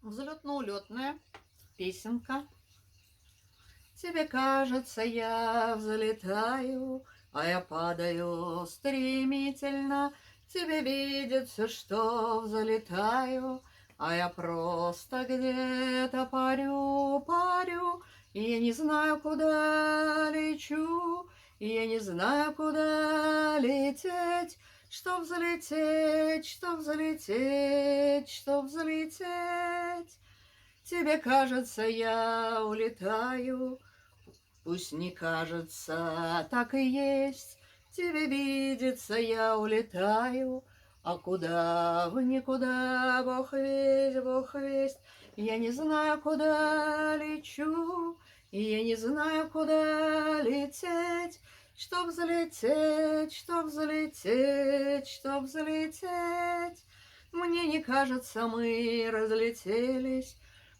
Взлетно-улетная песенка. Тебе кажется, я взлетаю, а я падаю стремительно. Тебе видится, что взлетаю, а я просто где-то парю. И я не знаю, куда лечу, и я не знаю, куда лететь. Чтоб взлететь, чтоб взлететь, чтоб взлететь. Тебе кажется, я улетаю, пусть не кажется, так и есть. Тебе видится, я улетаю, а куда, в никуда, Бог весть, Бог весть. Я не знаю, куда лечу, и я не знаю, куда лететь. Чтоб взлететь, чтоб взлететь, чтоб взлететь. Мне не кажется, мы разлетелись.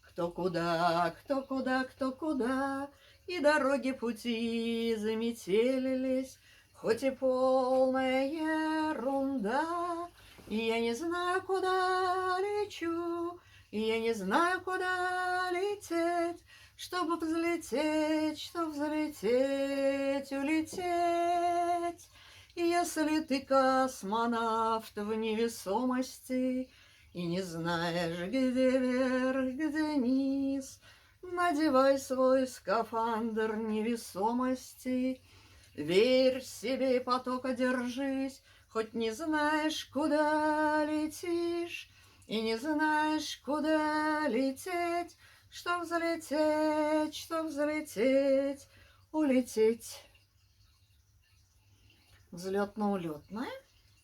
Кто куда, кто куда, кто куда, и дороги пути заметелились, хоть и полная ерунда. И я не знаю, куда лечу, и я не знаю, куда лететь, чтобы взлететь, чтоб взлететь, улететь. И если ты космонавт в невесомости и не знаешь, где вверх, где низ, надевай свой скафандр невесомости, верь себе, потока держись, хоть не знаешь, куда летишь, и не знаешь, куда лететь, чтоб взлететь, улететь. Взлетно-улетная